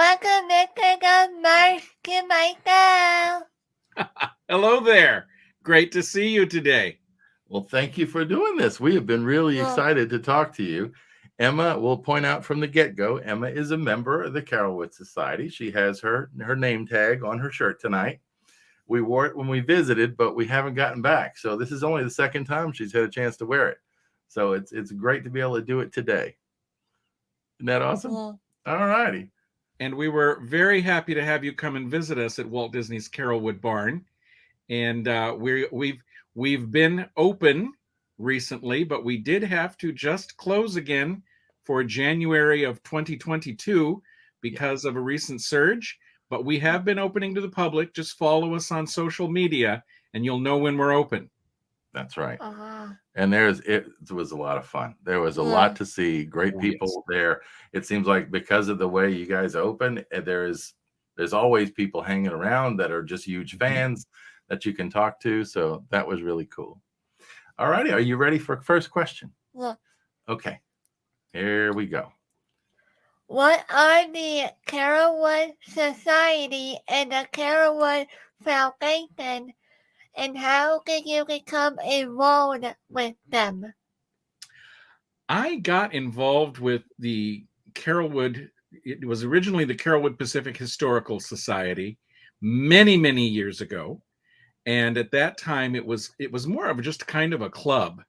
Welcome to Marsh to Michael. Hello there. Great to see you today. Well, thank you for doing this. We have been really excited to talk to you. Emma, will point out from the get-go, Emma is a member of the Carolwood Society. She has her name tag on her shirt tonight. We wore it when we visited, but we haven't gotten back. So this is only the second time she's had a chance to wear it. So it's great to be able to do it today. Isn't that awesome? All righty. And we were very happy to have you come and visit us at Walt Disney's Carolwood Barn. And we've been open recently, but we did have to just close again for January of 2022 because of a recent surge. But we have been opening to the public. Just follow us on social media and you'll know when we're open. That's right. And it was a lot of fun. There was a lot to see. Great people there. It seems like because of the way you guys open, there's always people hanging around that are just huge fans that you can talk to. So that was really cool. All righty. Are you ready for first question? Yeah. Okay. Here we go. What are the Carolwood Society and the Carolwood Foundation, and how did you become involved with them? I got involved with the Carolwood. It was originally the Carolwood Pacific Historical Society many, many years ago. And at that time, it was more of just kind of a club.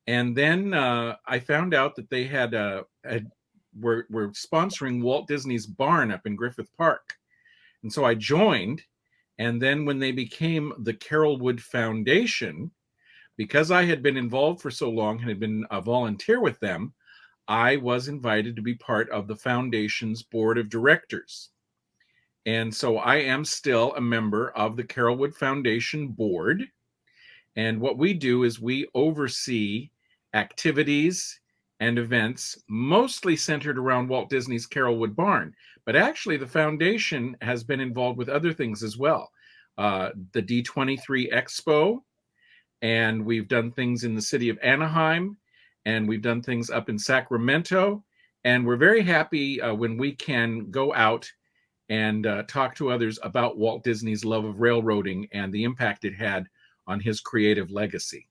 And then I found out that they were sponsoring Walt Disney's barn up in Griffith Park. And so I joined. And then when they became the Carolwood Foundation, because I had been involved for so long and had been a volunteer with them, I was invited to be part of the foundation's board of directors. And so I am still a member of the Carolwood Foundation board. And what we do is we oversee activities and events mostly centered around Walt Disney's Carolwood Barn. But actually, the foundation has been involved with other things as well. The D23 Expo, and we've done things in the city of Anaheim, and we've done things up in Sacramento. And we're very happy when we can go out and talk to others about Walt Disney's love of railroading and the impact it had on his creative legacy.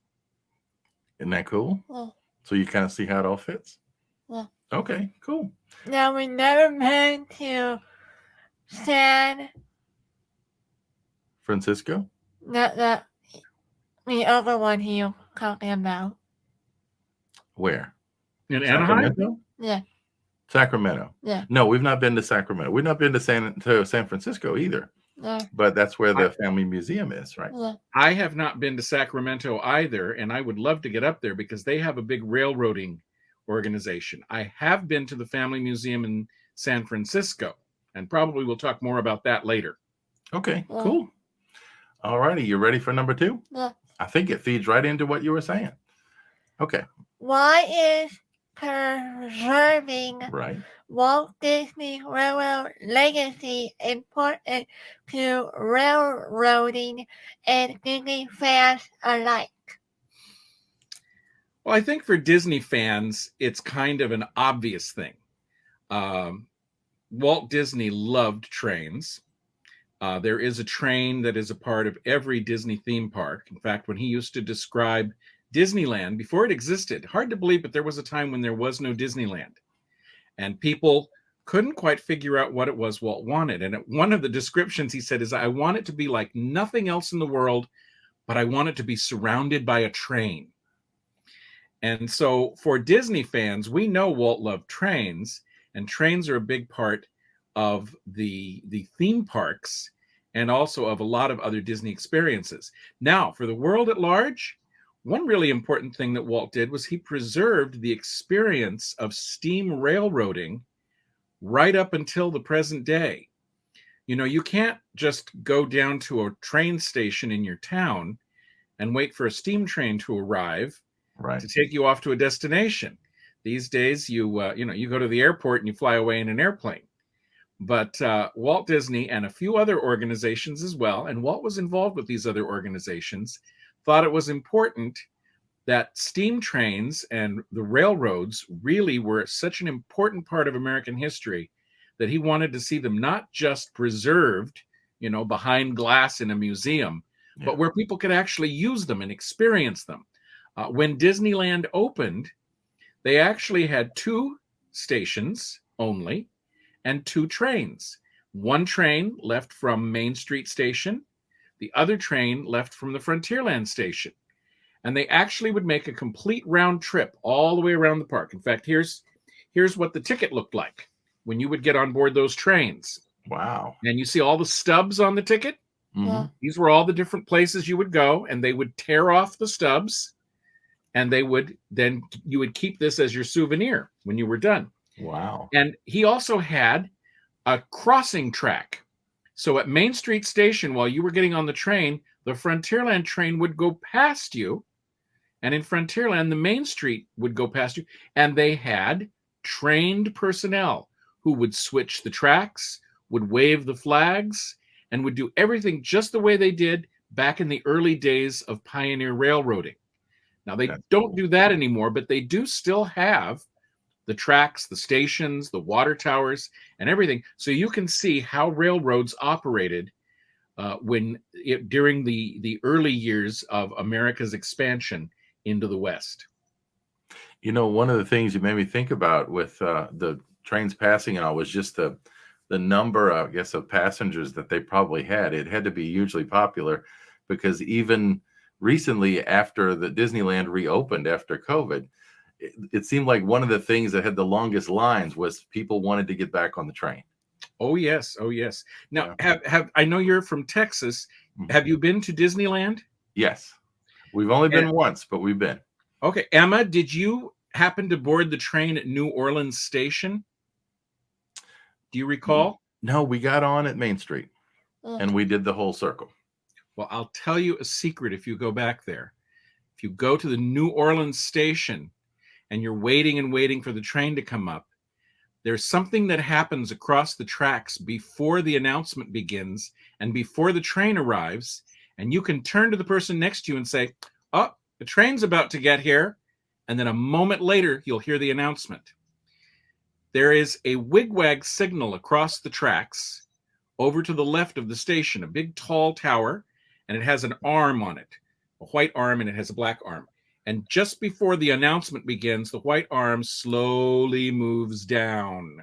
Isn't that cool? Yeah. So you kind of see how it all fits? Yeah. Okay, cool. Now, we never been to San Francisco? The other one you talking about. Where? In Anaheim? Yeah. Sacramento. Yeah. No, we've not been to Sacramento. We've not been to San Francisco either. Yeah. But that's where the family museum is, right? Yeah. I have not been to Sacramento either, and I would love to get up there because they have a big railroading organization. I have been to the Family Museum in San Francisco, and probably we'll talk more about that later. Okay, cool. All righty, you ready for number 2? Yeah. I think it feeds right into what you were saying. Okay. Why is preserving Walt Disney Railroad legacy important to railroading and Disney fans alike? Well, I think for Disney fans, it's kind of an obvious thing. Walt Disney loved trains. There is a train that is a part of every Disney theme park. In fact, when he used to describe Disneyland, before it existed, hard to believe, but there was a time when there was no Disneyland. And people couldn't quite figure out what it was Walt wanted. And one of the descriptions he said is, I want it to be like nothing else in the world, but I want it to be surrounded by a train. And so for Disney fans, we know Walt loved trains, and trains are a big part of the theme parks and also of a lot of other Disney experiences. Now, for the world at large, one really important thing that Walt did was he preserved the experience of steam railroading right up until the present day. You know, you can't just go down to a train station in your town and wait for a steam train to arrive to take you off to a destination. These days, you go to the airport and you fly away in an airplane. But Walt Disney and a few other organizations as well, and Walt was involved with these other organizations, thought it was important that steam trains and the railroads really were such an important part of American history that he wanted to see them not just preserved, behind glass in a museum, but where people could actually use them and experience them. When Disneyland opened, they actually had 2 stations only and 2 trains. One train left from Main Street Station, the other train left from the Frontierland Station. And they actually would make a complete round trip all the way around the park. In fact, here's what the ticket looked like when you would get on board those trains. Wow. And you see all the stubs on the ticket? Mm-hmm. These were all the different places you would go, and they would tear off the stubs, and you would keep this as your souvenir when you were done. Wow. And he also had a crossing track. So at Main Street Station, while you were getting on the train, the Frontierland train would go past you. And in Frontierland, the Main Street would go past you. And they had trained personnel who would switch the tracks, would wave the flags, and would do everything just the way they did back in the early days of pioneer railroading. Now, they don't do that anymore, but they do still have the tracks, the stations, the water towers, and everything. So you can see how railroads operated during the early years of America's expansion into the West. One of the things you made me think about with the trains passing and all was just the number, I guess, of passengers that they probably had. It had to be hugely popular because even recently, after the Disneyland reopened after COVID, it seemed like one of the things that had the longest lines was people wanted to get back on the train. Oh, yes. Oh, yes. Now, have I know you're from Texas. Have you been to Disneyland? Yes. We've only been once, but we've been. Okay. Emma, did you happen to board the train at New Orleans Station? Do you recall? No, we got on at Main Street and we did the whole circle. Well, I'll tell you a secret if you go back there. If you go to the New Orleans Station and you're waiting and waiting for the train to come up, there's something that happens across the tracks before the announcement begins and before the train arrives, and you can turn to the person next to you and say, "Oh, the train's about to get here," and then a moment later, you'll hear the announcement. There is a wigwag signal across the tracks over to the left of the station, a big tall tower, and it has an arm on it, a white arm, and it has a black arm. And just before the announcement begins, the white arm slowly moves down.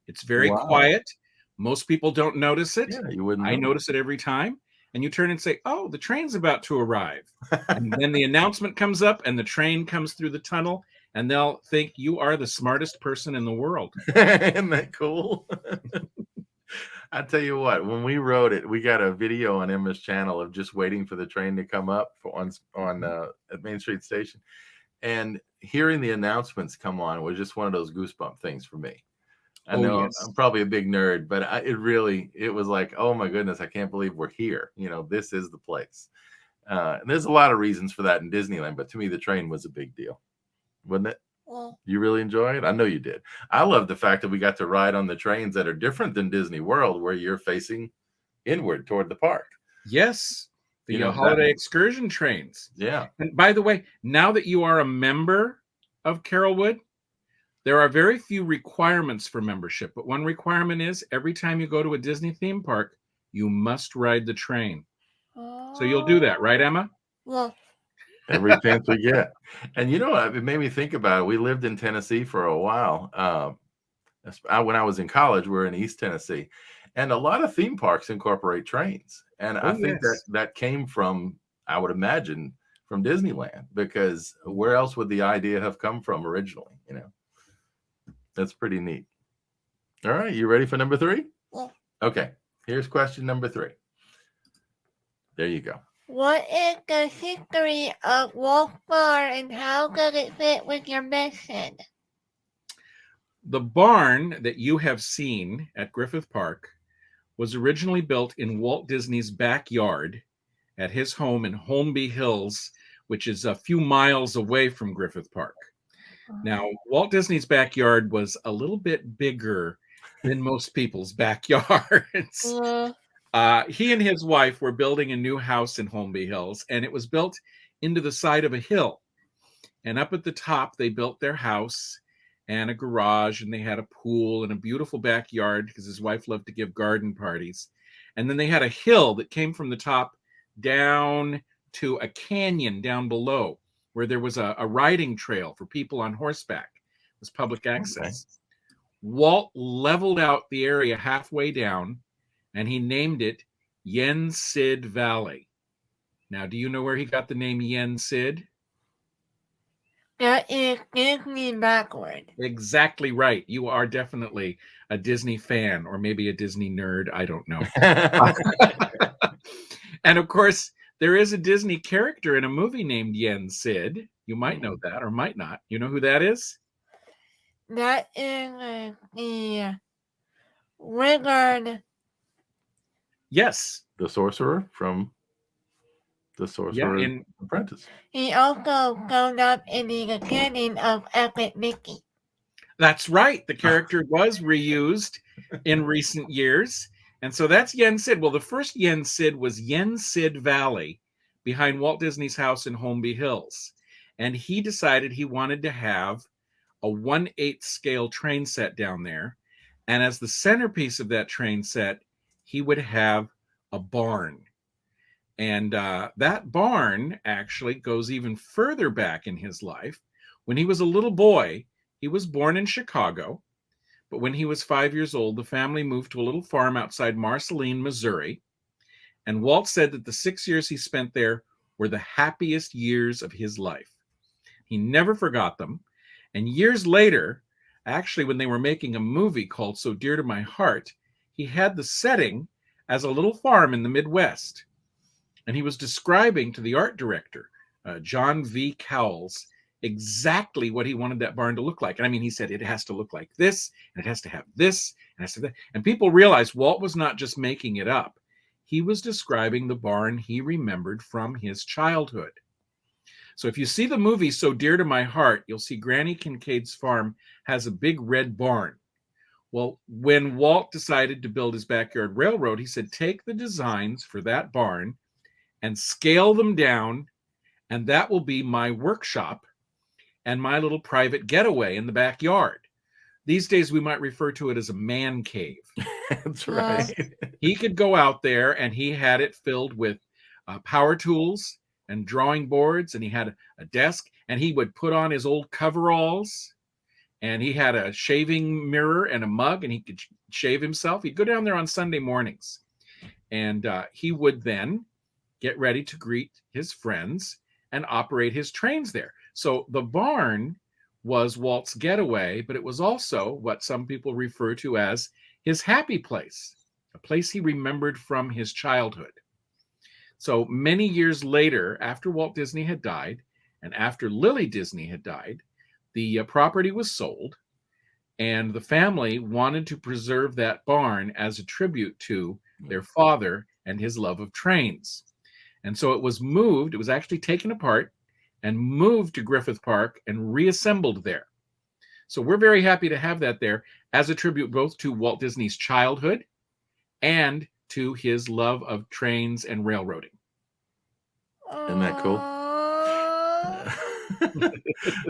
It's very quiet. Most people don't notice it. Yeah, you wouldn't. I notice it every time. And you turn and say, "Oh, the train's about to arrive." And then the announcement comes up and the train comes through the tunnel, and they'll think you are the smartest person in the world. Isn't that cool? I tell you what, when we rode it, we got a video on Emma's channel of just waiting for the train to come up at Main Street Station, and hearing the announcements come on was just one of those goosebump things for me. I know I'm probably a big nerd, but it was like, oh my goodness, I can't believe we're here. This is the place. And there's a lot of reasons for that in Disneyland, but to me, the train was a big deal, wasn't it? Well, You really enjoy it? I know you did. I love the fact that we got to ride on the trains that are different than Disney World, where you're facing inward toward the park. Yes. The holiday excursion trains. Yeah. And by the way, now that you are a member of Carolwood, there are very few requirements for membership. But one requirement is every time you go to a Disney theme park, you must ride the train. So you'll do that, right, Emma? well, Every chance we get. And it made me think about it. We lived in Tennessee for a while. When I was in college, we were in East Tennessee. And a lot of theme parks incorporate trains. And I think that came from, I would imagine, from Disneyland. Because where else would the idea have come from originally? That's pretty neat. All right. You ready for number 3? Yeah. Okay. Here's question number 3. There you go. What is the history of Wolf Barn and how does it fit with your mission? The barn that you have seen at Griffith Park was originally built in Walt Disney's backyard at his home in Holmby Hills, which is a few miles away from Griffith Park. Now, Walt Disney's backyard was a little bit bigger than most people's backyards. He and his wife were building a new house in Holmby Hills, and it was built into the side of a hill. And up at the top, they built their house, and a garage, and they had a pool and a beautiful backyard because his wife loved to give garden parties. And then they had a hill that came from the top down to a canyon down below where there was a riding trail for people on horseback. It was public access. Okay. Walt leveled out the area halfway down, and he named it Yen Sid Valley. Now, do you know where he got the name Yen Sid? That is Disney backward. Exactly right. You are definitely a Disney fan, or maybe a Disney nerd. I don't know. And of course, there is a Disney character in a movie named Yen Sid. You might know that or might not. You know who that is? That is the wizard. Yes. The sorcerer from The Sorcerer's Apprentice. He also showed up in the beginning of Epic Mickey. That's right. The character was reused in recent years. And so that's Yen Sid. Well, the first Yen Sid was Yen Sid Valley behind Walt Disney's house in Holmby Hills. And he decided he wanted to have a 1/8 scale train set down there. And as the centerpiece of that train set, he would have a barn. And that barn actually goes even further back in his life. When he was a little boy, he was born in Chicago. But when he was 5 years old, the family moved to a little farm outside Marceline, Missouri. And Walt said that the 6 years he spent there were the happiest years of his life. He never forgot them. And years later, actually, when they were making a movie called So Dear to My Heart, he had the setting as a little farm in the Midwest. And he was describing to the art director, John V. Cowles, exactly what he wanted that barn to look like. And I mean, he said, it has to look like this, and it has to have this, and it has to have that. And people realized Walt was not just making it up. He was describing the barn he remembered from his childhood. So if you see the movie So Dear to My Heart, you'll see Granny Kincaid's farm has a big red barn. Well, when Walt decided to build his backyard railroad, he said, take the designs for that barn and scale them down, and that will be my workshop and my little private getaway in the backyard. These days, we might refer to it as a man cave. That's right. He could go out there, and he had it filled with power tools and drawing boards, and he had a desk, and he would put on his old coveralls, and he had a shaving mirror and a mug, and he could shave himself. He'd go down there on Sunday mornings, and he would then get ready to greet his friends and operate his trains there. So the barn was Walt's getaway, but it was also what some people refer to as his happy place, a place he remembered from his childhood. So many years later, after Walt Disney had died and after Lily Disney had died, the property was sold, and the family wanted to preserve that barn as a tribute to their father and his love of trains. And so it was moved, it was actually taken apart and moved to Griffith Park and reassembled there. So we're very happy to have that there as a tribute both to Walt Disney's childhood and to his love of trains and railroading. Isn't that cool?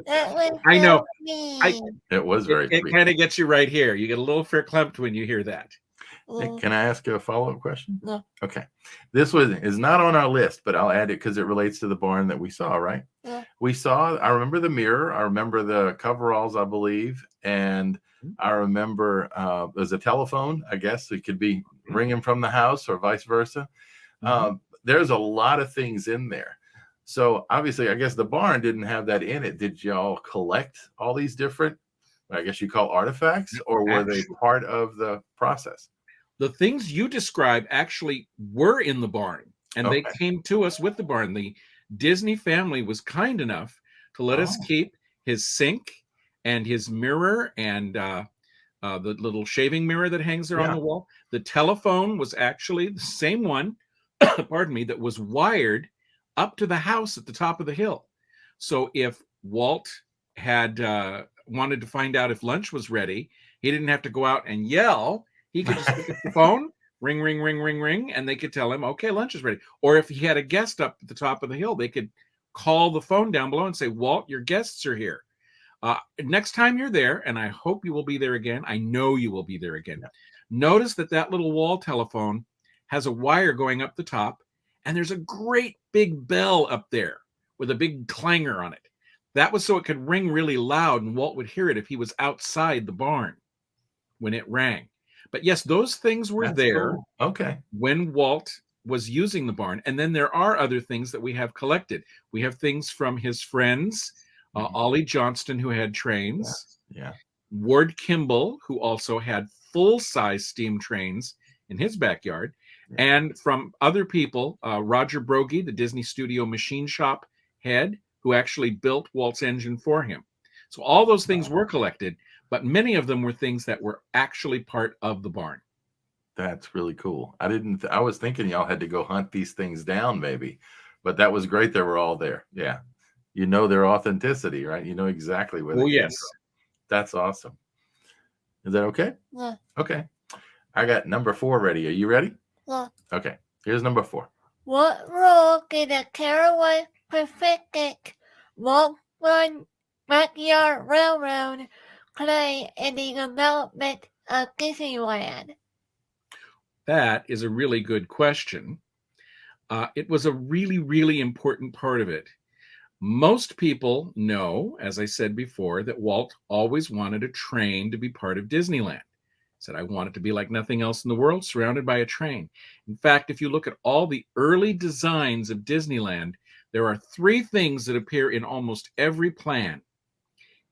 That was I know. It was very It kind of gets you right here. You get a little verklempt when you hear that. Can I ask you a follow-up question? No. Okay. This is not on our list, but I'll add it because it relates to the barn that we saw, right? Yeah. I remember the mirror. I remember the coveralls, I believe. And I remember there's a telephone, I guess. It could be ringing from the house or vice versa. There's a lot of things in there. So obviously, I guess the barn didn't have that in it. Did y'all collect all these different, I guess you call artifacts, or were they part of the process? The things you describe actually were in the barn, and they came to us with the barn. The Disney family was kind enough to let us keep his sink and his mirror and the little shaving mirror that hangs there on the wall. The telephone was actually the same one, pardon me, that was wired up to the house at the top of the hill. So if Walt had wanted to find out if lunch was ready, he didn't have to go out and yell. He could just pick up the phone, ring, ring, ring, ring, ring, and they could tell him, okay, lunch is ready. Or if he had a guest up at the top of the hill, they could call the phone down below and say, Walt, your guests are here. Next time you're there, and I hope you will be there again, I know you will be there again. Yeah. Notice that little wall telephone has a wire going up the top, and there's a great big bell up there with a big clanger on it. That was so it could ring really loud, and Walt would hear it if he was outside the barn when it rang. But yes, those things were That's there cool. Okay. when Walt was using the barn. And then there are other things that we have collected. We have things from his friends, Ollie Johnston, who had trains. Yeah. Ward Kimball, who also had full-size steam trains in his backyard. Yeah. And from other people, Roger Brogy, the Disney Studio machine shop head, who actually built Walt's engine for him. So all those things were collected, but many of them were things that were actually part of the barn. That's really cool. I was thinking y'all had to go hunt these things down maybe, but that was great. They were all there. Yeah. You know their authenticity, right? You know exactly where they came yes. from. That's awesome. Is that okay? Yeah. Okay. I got number 4 ready. Are you ready? Yeah. Okay. Here's number 4. What role did the Carolwood Pacific Walk-Run Backyard Railroad play in the development of Disneyland? That is a really good question. It was a really, really important part of it. Most people know, as I said before, that Walt always wanted a train to be part of Disneyland. He said, I want it to be like nothing else in the world, surrounded by a train. In fact, if you look at all the early designs of Disneyland, there are 3 things that appear in almost every plan.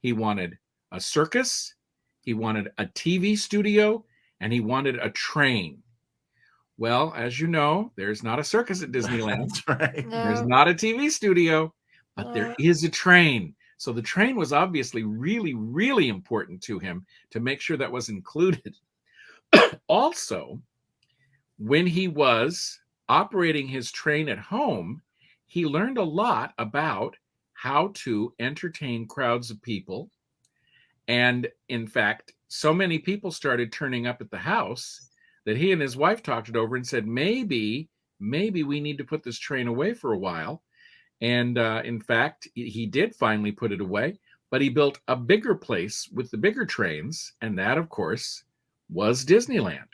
He wanted a circus, he wanted a TV studio, and he wanted a train. Well, as you know, there's not a circus at Disneyland. That's right. No. There's not a TV studio, but there is a train. So the train was obviously really, really important to him to make sure that was included. Also, when he was operating his train at home, he learned a lot about how to entertain crowds of people. And in fact, so many people started turning up at the house that he and his wife talked it over and said, maybe we need to put this train away for a while. And in fact, he did finally put it away, but he built a bigger place with the bigger trains. And that, of course, was Disneyland.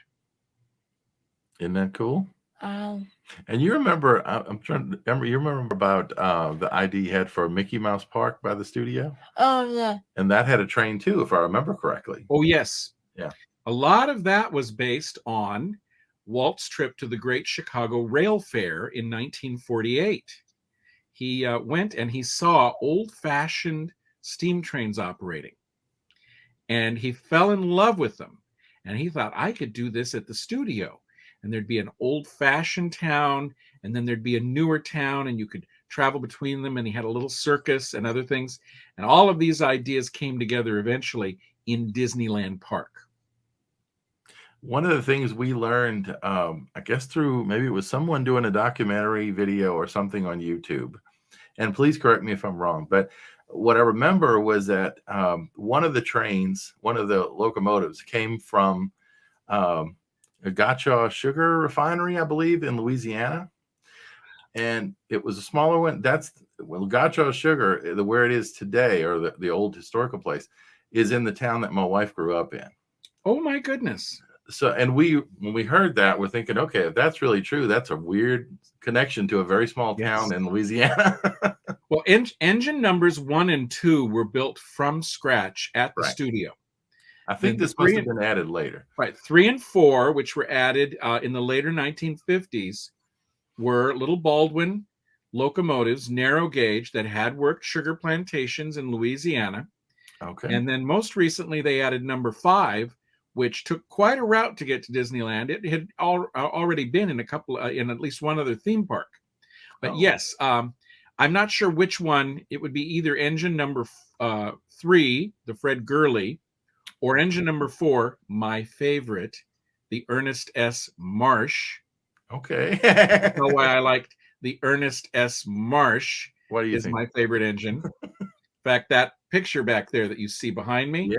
Isn't that cool? Um, And you remember, I'm trying to remember, you remember about the ID he had for Mickey Mouse Park by the studio? oh, yeah. And that had a train too, if I remember correctly. Oh, yes. Yeah. A lot of that was based on Walt's trip to the Great Chicago Rail Fair in 1948. He went and he saw old-fashioned steam trains operating. And he fell in love with them. And he thought, I could do this at the studio. And there'd be an old-fashioned town, and then there'd be a newer town, and you could travel between them, and he had a little circus and other things. And all of these ideas came together eventually in Disneyland Park. One of the things we learned, I guess through, maybe it was someone doing a documentary video or something on YouTube, and please correct me if I'm wrong, but what I remember was that one of the trains, one of the locomotives came from a Gotcha sugar refinery, I believe, in Louisiana. And it was a smaller one. That's, well, Gotcha sugar, where it is today, or the old historical place, is in the town that my wife grew up in. Oh, my goodness. So, and when we heard that, we're thinking, okay, if that's really true, that's a weird connection to a very small town in Louisiana. Well, engine numbers 1 and 2 were built from scratch at the studio. I think this must have been added later. Right. 3 and 4, which were added in the later 1950s, were little Baldwin locomotives, narrow gauge, that had worked sugar plantations in Louisiana. Okay. And then most recently, they added number 5, which took quite a route to get to Disneyland. It had already been in in at least one other theme park. But yes, I'm not sure which one. It would be either engine number 3, the Fred Gurley, or engine number 4, my favorite, the Ernest S. Marsh. Okay. That's why I liked the Ernest S. Marsh. What do you is think? My favorite engine. In fact, that picture back there that you see behind me,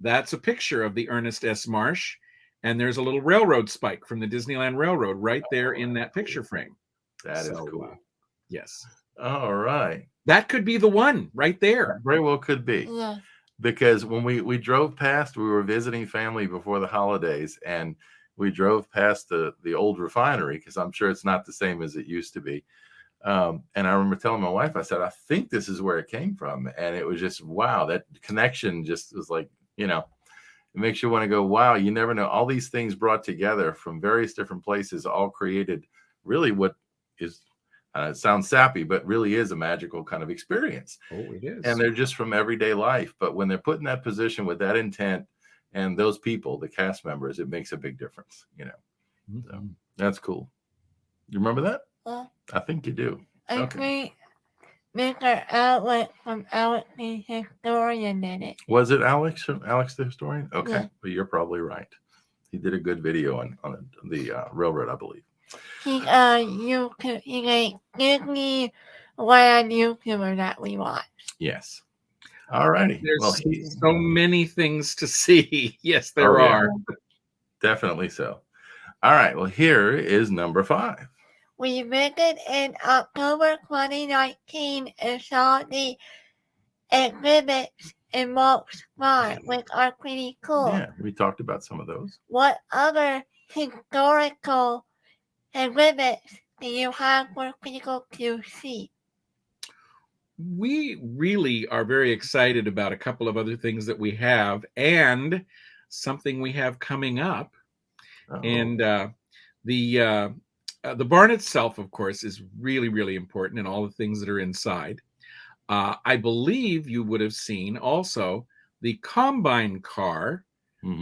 that's a picture of the Ernest S. Marsh. And there's a little railroad spike from the Disneyland Railroad right there in that picture frame. That is cool. Yes. All right. That could be the one right there. Very well could be. Yeah. because when we drove past, we were visiting family before the holidays, and we drove past the old refinery, because I'm sure it's not the same as it used to be. And I remember telling my wife, I said, I think this is where it came from. And it was just, wow, that connection just was like, you know, it makes you want to go, wow, you never know. All these things brought together from various different places, all created really what is, it sounds sappy, but really is a magical kind of experience. Oh, it is. And they're just from everyday life. But when they're put in that position with that intent and those people, the cast members, it makes a big difference, you know. Mm-hmm. So that's cool. You remember that? Well, I think you do. I think Mr. Alex from Alex the Historian did it. Was it Alex from Alex the Historian? Okay, Yeah. but you're probably right. He did a good video on the railroad, I believe. He's he's a Disneyland YouTuber that we watch. Yes. All righty. There's Well, so many things to see. Yes, there Oh, yeah. are. Definitely so. All right. Well, here is number 5. We visited in October 2019 and saw the exhibits in Walt's Farm, which are pretty cool. Yeah, we talked about some of those. What other historical exhibits do you have for people to see? We really are very excited about a couple of other things that we have and something we have coming up. Uh-oh. And the barn itself, of course, is really, really important, and all the things that are inside. I believe you would have seen also the combine car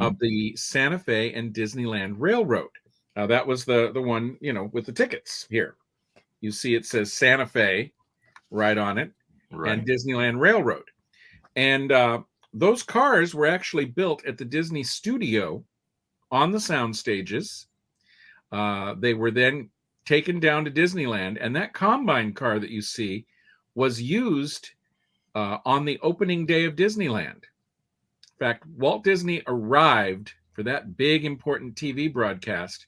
of the Santa Fe and Disneyland Railroad. That was the one, you know, with the tickets here. You see it says Santa Fe right on it, Right. and Disneyland Railroad. And those cars were actually built at the Disney studio on the sound stages. They were then taken down to Disneyland, and that combine car that you see was used on the opening day of Disneyland. In fact, Walt Disney arrived for that big, important TV broadcast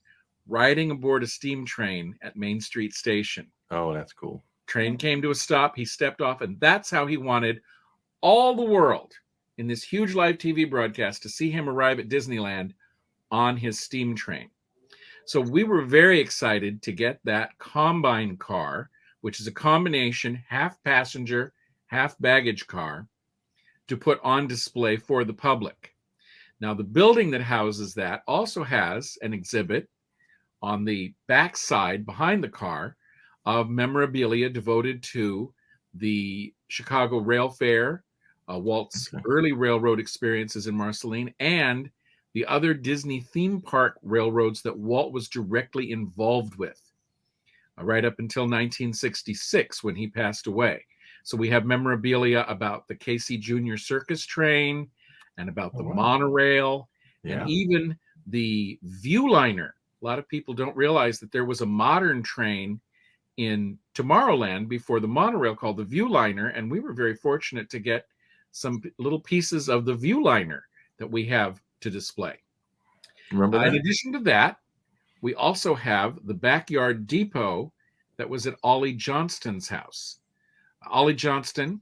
riding aboard a steam train at Main Street Station. Oh, that's cool. Train came to a stop, he stepped off, and that's how he wanted all the world in this huge live TV broadcast to see him arrive at Disneyland on his steam train. So we were very excited to get that combine car, which is a combination half passenger, half baggage car, to put on display for the public. Now, the building that houses that also has an exhibit on the back side behind the car of memorabilia devoted to the Chicago Rail Fair, Walt's early railroad experiences in Marceline, and the other Disney theme park railroads that Walt was directly involved with, right up until 1966 when he passed away. So we have memorabilia about the Casey Jr. Circus train and about the monorail, and even the Viewliner. A lot of people don't realize that there was a modern train in Tomorrowland before the monorail called the Viewliner, and we were very fortunate to get some little pieces of the Viewliner that we have to display. Remember that? In addition to that, we also have the backyard depot that was at Ollie Johnston's house. Ollie Johnston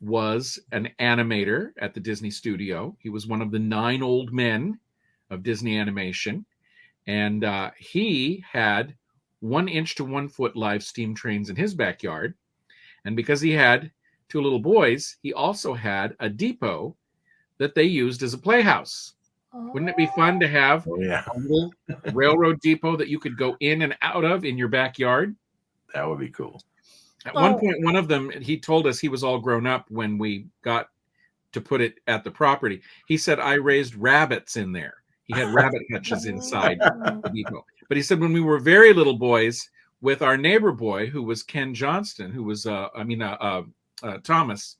was an animator at the Disney studio. He was one of the 9 old men of Disney animation. And he had 1 inch to 1 foot live steam trains in his backyard. And because he had 2 little boys, he also had a depot that they used as a playhouse. Wouldn't it be fun to have a little railroad depot that you could go in and out of in your backyard? That would be cool. At one point, one of them, he told us he was all grown up when we got to put it at the property. He said, I raised rabbits in there. He had rabbit hutches inside the depot. But he said when we were very little boys with our neighbor boy, who was Ken Johnston, who was, Thomas,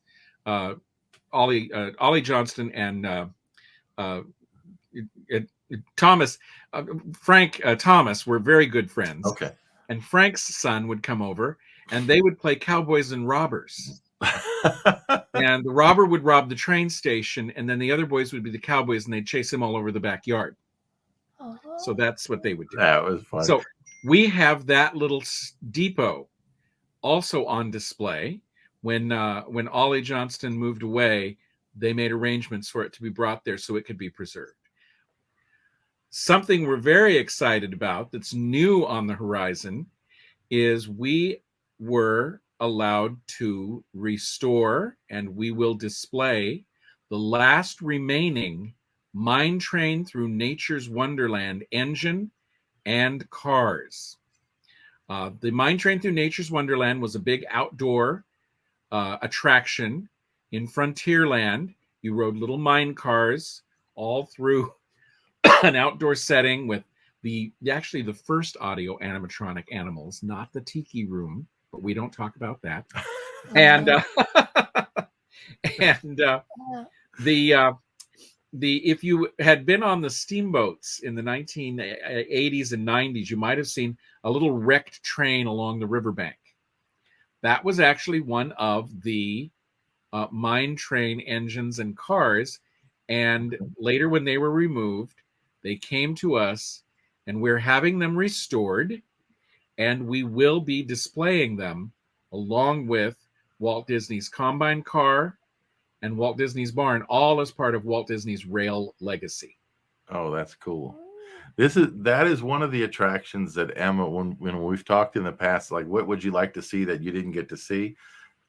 Ollie Johnston and Thomas, Frank Thomas were very good friends. Okay. And Frank's son would come over and they would play cowboys and robbers. And the robber would rob the train station, and then the other boys would be the cowboys, and they'd chase him all over the backyard. So that's what they would do. That was fun. So we have that little depot also on display. When Ollie Johnston moved away, they made arrangements for it to be brought there so it could be preserved. Something we're very excited about that's new on the horizon is we were allowed to restore, and we will display, the last remaining Mine Train Through Nature's Wonderland engine and cars. The Mine Train Through Nature's Wonderland was a big outdoor attraction in Frontierland. You rode little mine cars all through an outdoor setting with actually the first audio animatronic animals, not the tiki room, but we don't talk about that. And if you had been on the steamboats in the 1980s and 90s, you might have seen a little wrecked train along the riverbank. That was actually one of the mine train engines and cars. And later, when they were removed, they came to us, and we're having them restored, and we will be displaying them along with Walt Disney's Combine car and Walt Disney's Barn, all as part of Walt Disney's rail legacy. Oh, that's cool. That is one of the attractions that Emma, when we've talked in the past, like, what would you like to see that you didn't get to see?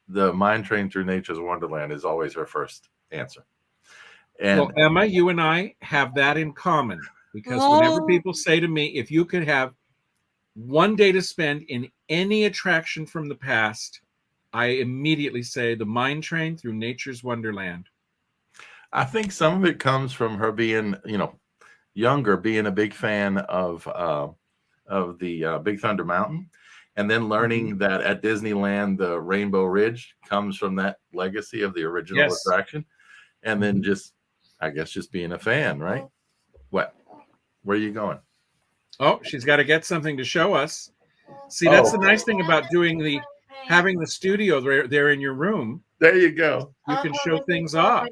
The Mine Train Through Nature's Wonderland is always her first answer. And well, Emma, you and I have that in common, because whenever people say to me, if you could have one day to spend in any attraction from the past, I immediately say the Mine Train Through Nature's Wonderland. I think some of it comes from her being, younger, being a big fan of the Big Thunder Mountain, and then learning that at Disneyland, the Rainbow Ridge comes from that legacy of the original attraction, and then just being a fan, right? What? Where are you going? Oh, she's got to get something to show us. See, that's the nice thing about having the studio there in your room. There you go. You can show things off.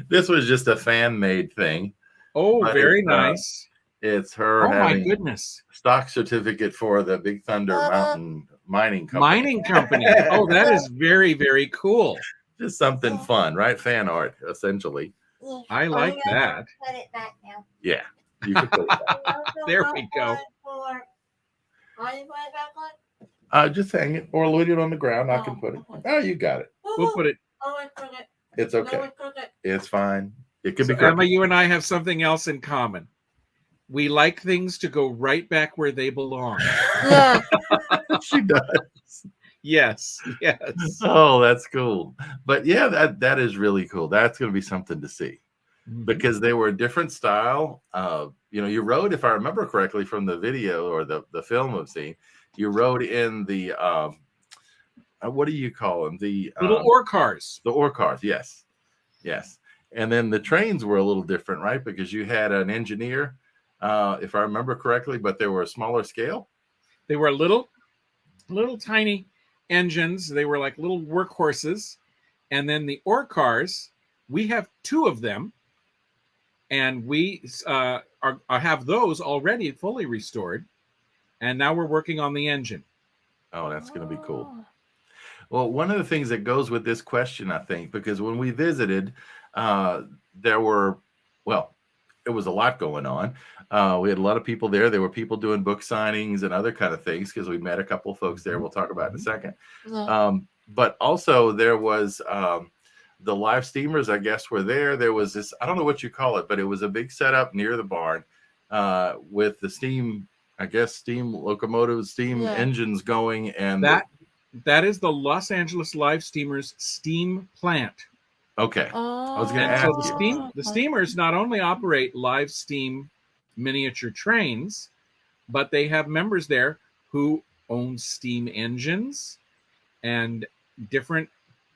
This was just a fan-made thing. Oh, very nice. It's her having my goodness. Stock certificate for the Big Thunder Mountain Mining Company. Oh, that is very, very cool. Just something fun, right? Fan art, essentially. I like that. Put it back now. Yeah, you can put it back. There we go. Just hang it or leave it on the ground. I can put it. Oh, you got it. We'll put it. It's okay. It's fine. It could be. Emma, you and I have something else in common. We like things to go right back where they belong. Yeah. She does. Yes. Oh, that's cool. But yeah, that is really cool. That's going to be something to see, because they were a different style. You rode, if I remember correctly from the video or the film I've seen, you rode in the what do you call them? The little ore cars. The ore cars, yes. And then the trains were a little different, right? Because you had an engineer, if I remember correctly, but they were a smaller scale. They were little tiny engines. They were like little workhorses. And then the ore cars, we have 2 of them, and we have those already fully restored. And now we're working on the engine. Oh, that's going to be cool. Well, one of the things that goes with this question, I think, because when we visited, it was a lot going on. We had a lot of people there. There were people doing book signings and other kind of things, because we met a couple of folks there. We'll talk about it in a second. But also there was the live steamers, I guess, were there. There was this, I don't know what you call it, but it was a big setup near the barn with the steam locomotives, engines going. And that is the Los Angeles Live Steamers steam plant. Okay. I was going to ask you. The steamers not only operate live steam miniature trains, but they have members there who own steam engines and different